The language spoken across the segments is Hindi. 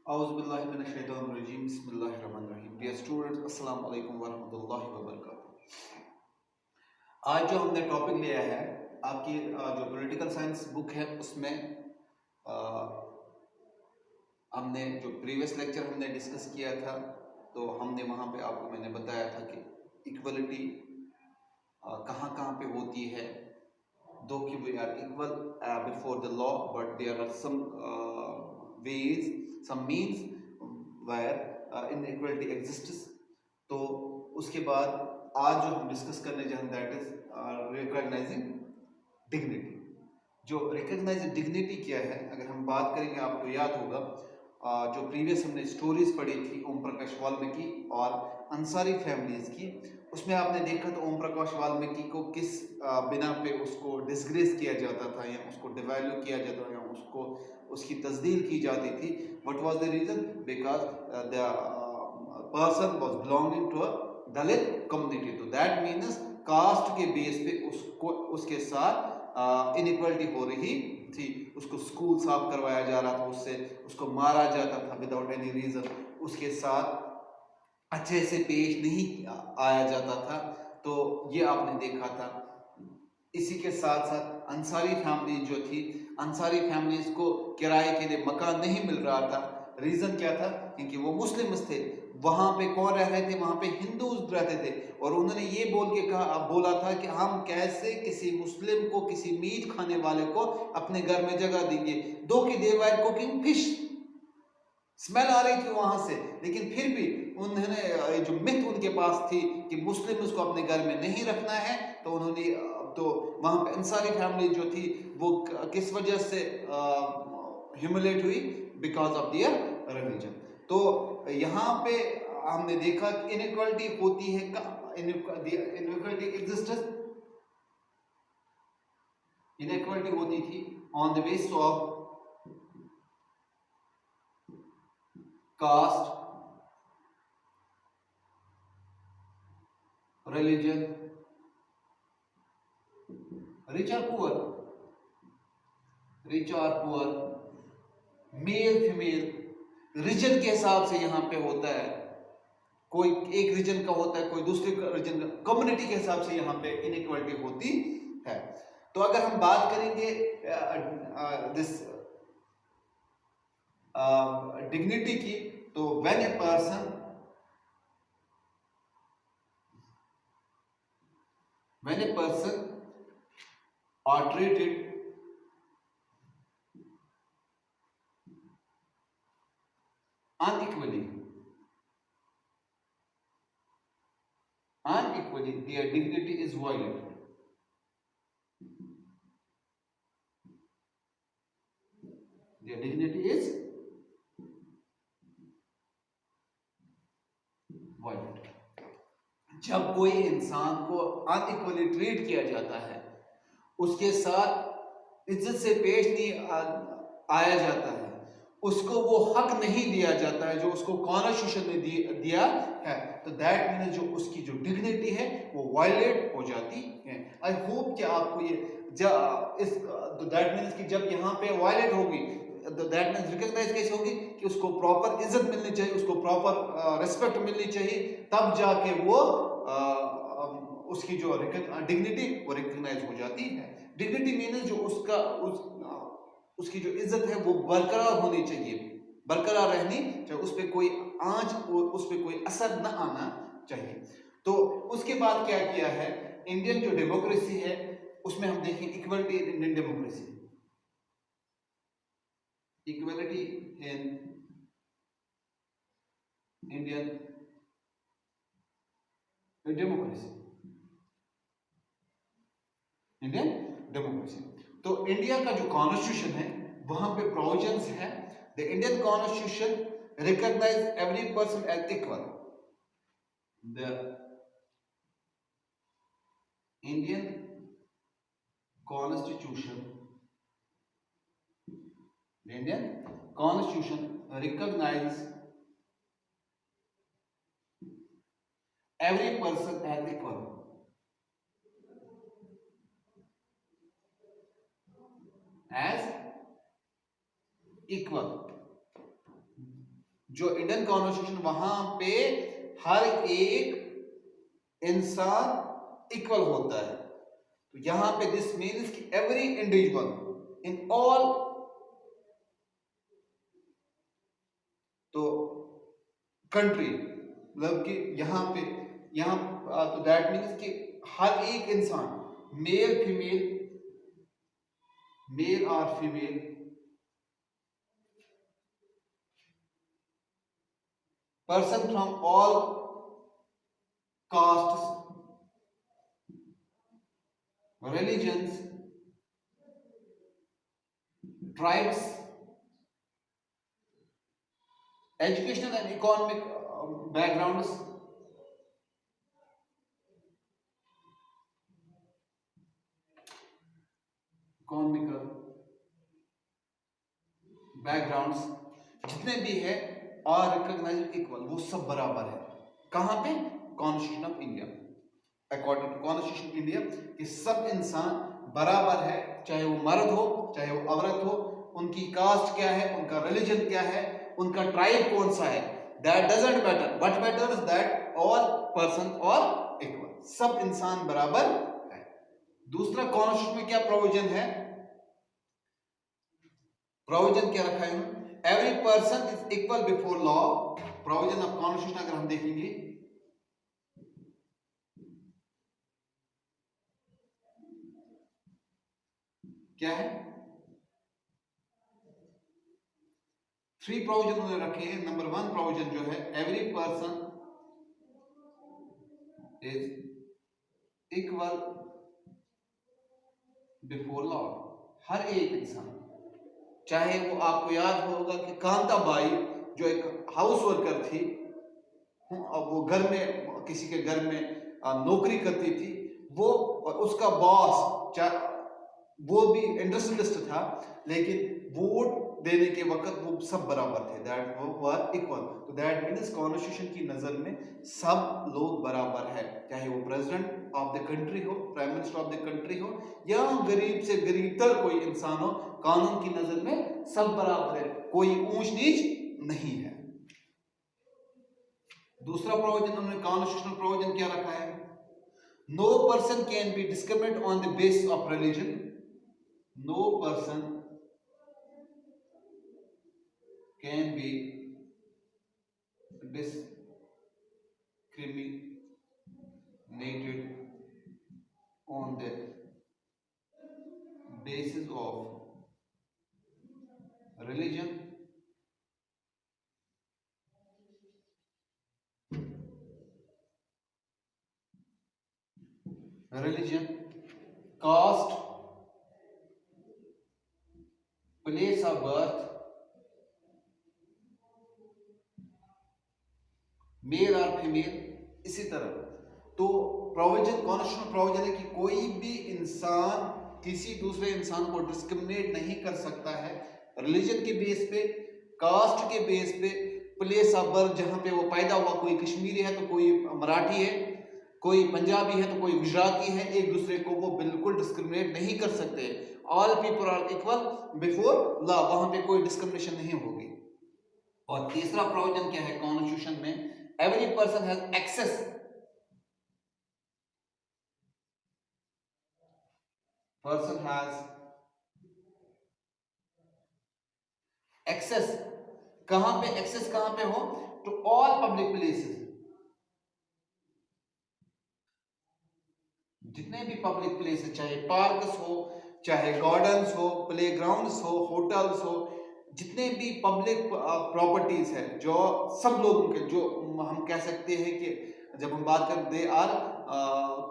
औज़ुबिल्लाहिमिनश्शैतानिर्रजीम बिस्मिल्लाहिर्रहमानिर्रहीम। डियर स्टूडेंट्स, अस्सलाम वालेकुम वरहमतुल्लाहि वबरकातुहू। आज जो हमने टॉपिक लिया है, आपकी जो पॉलिटिकल साइंस बुक है उसमें हमने जो प्रीवियस लेक्चर हमने डिस्कस किया था, तो हमने वहाँ पे आपको मैंने बताया था कि इक्वलिटी कहाँ कहाँ पे होती है। दो कि we are equal before the law, but there are some ways, some means where inequality exists। तो उसके बाद आज जो हम डिस्कस करने जा रहे हैं दैट इज रिकॉग्नाइजिंग डिग्निटी। जो रिकॉग्नाइजिंग डिग्निटी क्या है, अगर हम बात करेंगे, आपको याद होगा जो प्रीवियस हमने स्टोरीज पढ़ी थी ओम प्रकाश वाल्मीकि और अंसारी फैमिलीज की, उसमें आपने देखा तो ओम प्रकाश वाल्मीकि को किस बिना पे उसको डिसग्रेस किया जाता था या उसको डिवैल्यू किया जाता था या उसको उसकी तस्दील की जाती थी। What was the reason? Because the person was belonging to a Dalit community. तो दैट मीन्स कास्ट के बेस पे उसको उसके साथ इनइक्वालिटी हो रही थी। उसको स्कूल साफ करवाया जा रहा था, उससे उसको मारा जाता था विदाउट एनी रीजन, उसके साथ अच्छे से पेश नहीं आया जाता था। तो ये आपने देखा था। इसी के साथ साथ अंसारी फैमिली जो थी, अंसारी फैमिलीज को किराए के लिए मकान नहीं मिल रहा था। रीजन क्या था? क्योंकि वो मुस्लिम्स थे। वहां पे कौन रह रहे थे? वहां पे हिंदूज रहते थे। और उन्होंने ये बोला था कि हम कैसे किसी मुस्लिम को, किसी मीट खाने वाले को अपने घर में जगह देंगे। दो की दे वर कुकिंग फिश, स्मेल आ रही थी वहां से, लेकिन फिर भी उन्होंने जो मिथ उनके पास थी कि मुस्लिम उसको अपने घर में नहीं रखना है, तो उन्होंने तो वहां पे अंसारी फैमिली जो थी वो किस वजह से ह्यूमिलेट हुई? Because of their religion. तो यहाँ पे हमने देखा कि इनइक्वालिटी होती है, इनइक्वालिटी एग्जिस्टेंस, इनइक्वालिटी होती थी on the basis of caste, religion, rich or poor, rich or poor, male female, region के हिसाब से यहाँ पे होता है। कोई एक रीजन का होता है, कोई दूसरे रीजन का, कम्युनिटी के हिसाब से यहाँ पे इनइक्वालिटी होती है। तो अगर हम बात करेंगे दिस डिग्निटी की, तो when a person are treated unequally, their dignity is violated. Their dignity is violated. जब कोई इंसान को अनइक्वली ट्रीट किया जाता है, उसके साथ इज्जत से पेश नहीं आया जाता है, उसको वो हक नहीं दिया जाता है जो उसको कॉन्स्टिट्यूशन ने दिया है, तो दैट मीन्स जो उसकी जो डिग्निटी है वो वायलेट हो जाती है। आई होप कि आपको ये दैट मीन्स कि जब यहाँ पे वायलेट होगी, दैट मीन्स रिकॉग्नाइज कैसे होगी कि उसको प्रॉपर इज्जत मिलनी चाहिए, उसको प्रॉपर रिस्पेक्ट मिलनी चाहिए, तब जाके वो उसकी जो डिग्निटी वो रिकॉग्नाइज हो जाती है। डिग्निटी मीन्स जो उसकी जो इज्जत है वो बरकरार होनी चाहिए, बरकरार रहनी चाहिए, उस पर कोई आंच और उस पर कोई असर न आना चाहिए। तो उसके बाद क्या किया है इंडियन जो डेमोक्रेसी है उसमें हम देखें equality in Indian democracy, equality in Indian democracy, Indian democracy. तो इंडिया का जो कॉन्स्टिट्यूशन है वहां पे प्रोविजंस है, the Indian constitution recognise every person as equal. The Indian constitution, the Indian constitution recognise every person as equal, as equal, जो इंडियन कॉन्स्टिट्यूशन वहां पे हर एक इंसान इक्वल होता है। तो यहां पे दिस मीन्स कि एवरी इंडिविजुअल इन ऑल, तो कंट्री, मतलब कि यहां तो दैट मीन्स कि हर एक इंसान, मेल फीमेल, मेल और female, person from all castes, religions, tribes, educational and economic backgrounds, economical backgrounds, जितने भी है और रिकॉग्नाइज इक्वल, वो सब बराबर है। कहां पे? Constitution of India, according to constitution India, कि सब इंसान बराबर है, चाहे वो मर्द हो चाहे वो औरत हो, उनकी कास्ट क्या है, उनका रिलीजन क्या है, उनका ट्राइब कौन सा है, that doesn't matter, what matters that all person are equal, सब इंसान बराबर है। दूसरा, कॉन्स्टिट्यूशन में क्या प्रोविजन है? प्रोविजन क्या रखा है? Every person is equal before law. Provision of constitution अगर हम देखेंगे, क्या है? 3 प्रोविजन उन्होंने रखे हैं। नंबर 1 प्रोविजन जो है, every person is equal before law. हर एक इंसान, चाहे वो, आपको याद होगा कि कांताबाई जो एक हाउस वर्कर थी, अब वो घर में, किसी के घर में नौकरी करती थी, वो और उसका बॉस, वो भी इंडस्ट्रियलिस्ट था, लेकिन वोट देने के वक्त वो सब बराबर थे, दैट वो वर इक्वल। तो दैट मीन्स कॉन्स्टिट्यूशन की नजर में सब लोग बराबर है, चाहे वो प्रेसिडेंट ऑफ द कंट्री हो, prime minister of the country हो, या गरीब से गरीब तर कोई इंसान हो, कानून की नजर में सब बराबर है, कोई ऊंच नीच नहीं है। दूसरा प्रोविजन उन्होंने कॉन्स्टिट्यूशनल प्रोविजन क्या रखा है? No person can be discriminated on the basis of religion. No person can be discriminated on the basis of religion, caste, place of birth, male और फीमेल, इसी तरह। तो प्रोविजन, कॉन्स्टिट्यूशनल प्रोविजन है कि कोई भी इंसान किसी दूसरे इंसान को डिस्क्रिमिनेट नहीं कर सकता है रिलीजन के बेस पे, कास्ट के बेस पे, प्लेस ऑफ बर्थ, जहां पे वो पैदा हुआ, कोई कश्मीरी है तो कोई मराठी है, कोई पंजाबी है तो कोई गुजराती है, एक दूसरे को वो बिल्कुल डिस्क्रिमिनेट नहीं कर सकते। All people are equal before law, वहां पे कोई डिस्क्रिमिनेशन नहीं होगी। और तीसरा प्रोविजन क्या है कॉन्स्टिट्यूशन में? Every person has access, person has access, कहां पे एक्सेस, कहां पे हो? टू ऑल पब्लिक प्लेसेस, जितने भी पब्लिक प्लेस है, चाहे पार्क्स हो, चाहे गार्डन्स हो, प्लेग्राउंड्स हो, होटल्स हो, जितने भी पब्लिक प्रॉपर्टीज है, जो सब लोगों के, जो हम कह सकते हैं कि जब हम बात करते, दे आर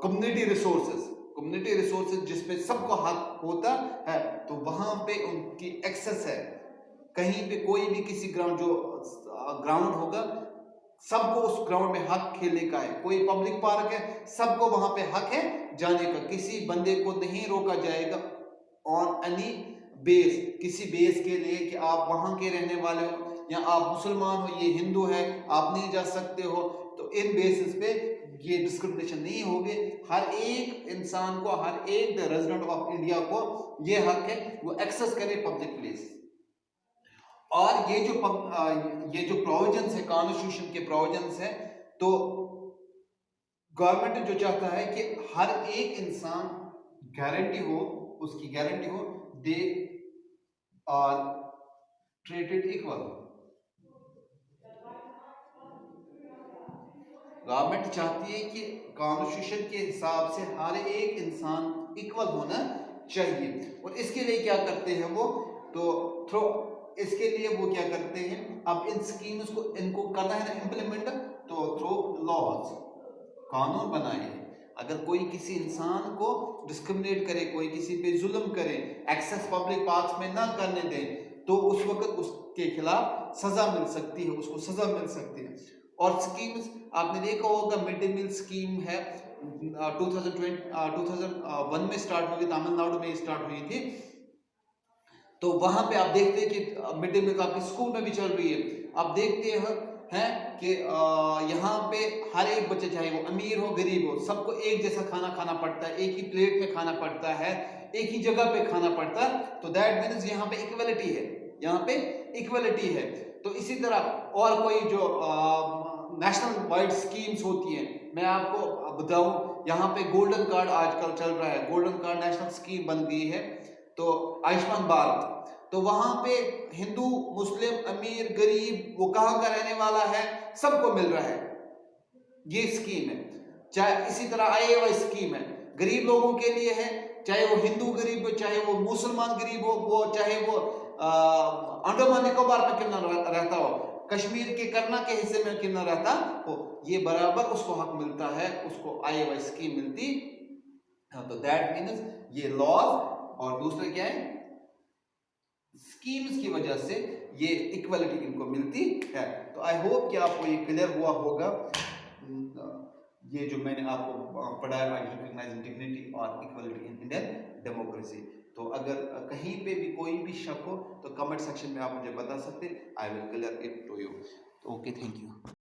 कम्युनिटी रिसोर्सेज जिसपे सबको हक होता है, तो वहां पे उनकी एक्सेस है। कहीं पे कोई भी किसी ग्राउंड, जो ग्राउंड होगा, सबको उस ग्राउंड में हक खेलने का है। कोई पब्लिक पार्क है, सबको वहां पे हक है जाने का, किसी बंदे को नहीं रोका जाएगा ऑन एनी बेस, किसी बेस के लिए कि आप वहां के रहने वाले हो या आप मुसलमान हो, ये हिंदू है, आप नहीं जा सकते हो, तो इन बेसिस पे ये डिस्क्रिमिनेशन नहीं होगी। हर एक इंसान को, हर एक रेजिडेंट ऑफ इंडिया को ये हक है वो एक्सेस करे पब्लिक प्लेस। और ये जो प्रोविजंस है, कॉन्स्टिट्यूशन के प्रोविजंस है, तो गवर्नमेंट जो चाहता है कि हर एक इंसान गारंटी हो, उसकी गारंटी हो, they are treated equal. Government चाहती है कि कॉन्स्टिट्यूशन के हिसाब से हर एक इंसान इक्वल होना चाहिए। और इसके लिए क्या करते हैं वो, तो थ्रो इसके लिए वो क्या करते हैं, अब इन स्कीम्स को इनको करना है ना इम्प्लीमेंट, तो थ्रू लॉज कानून बनाए। अगर कोई किसी इंसान को डिस्क्रिमिनेट करे, कोई किसी पे जुल्म करे, एक्सेस पब्लिक पार्क्स में ना करने दे, तो उस वक्त उसके खिलाफ सजा मिल सकती है, उसको सजा मिल सकती है। और स्कीम्स आपने देखा होगा, मिड डे मील स्कीम है, 2001 में स्टार्ट हुई, तमिलनाडु में स्टार्ट हुई थी। तो वहां पे आप देखते हैं कि मिड डे मील आपके स्कूल में भी चल रही है। आप देखते हैं कि यहाँ पे हर एक बच्चे, चाहे वो अमीर हो गरीब हो, सबको एक जैसा खाना खाना पड़ता है, एक ही प्लेट में खाना पड़ता है, एक ही जगह पे खाना पड़ता है। तो दैट मीन्स यहाँ पे इक्वलिटी है, यहाँ पे इक्वलिटी है। तो इसी तरह और कोई जो नेशनल वाइड स्कीम्स होती हैं, मैं आपको बताऊं, यहाँ पे गोल्डन कार्ड आजकल चल रहा है, गोल्डन कार्ड नेशनल स्कीम बन गई है, तो आयुष्मान भारत। तो वहां पे हिंदू मुस्लिम अमीर गरीब वो कहाँ का रहने वाला है, सबको मिल रहा है, ये स्कीम है। चाहे इसी तरह IAY स्कीम है, गरीब लोगों के लिए है, चाहे वो हिंदू गरीब हो, चाहे वो मुसलमान गरीब हो, वो चाहे वो अंडमान निकोबार में क्यों ना रहता हो, कश्मीर के करना के हिस्से में क्यों ना रहता हो, ये बराबर उसको हक मिलता है, उसको IAY स्कीम मिलती। तो दैट मीन्स ये लॉज और दूसरे क्या है, स्कीम्स की वजह से ये इक्वलिटी इनको मिलती है। तो आई होप कि आपको ये क्लियर हुआ होगा, ये जो मैंने आपको पढ़ाया, रिकॉग्नाइजिंग डिग्निटी और इक्वलिटी इन इंडियन डेमोक्रेसी। तो अगर कहीं पे भी कोई भी शक हो तो कमेंट सेक्शन में आप मुझे बता सकते, I will clear it to you. Okay, thank you.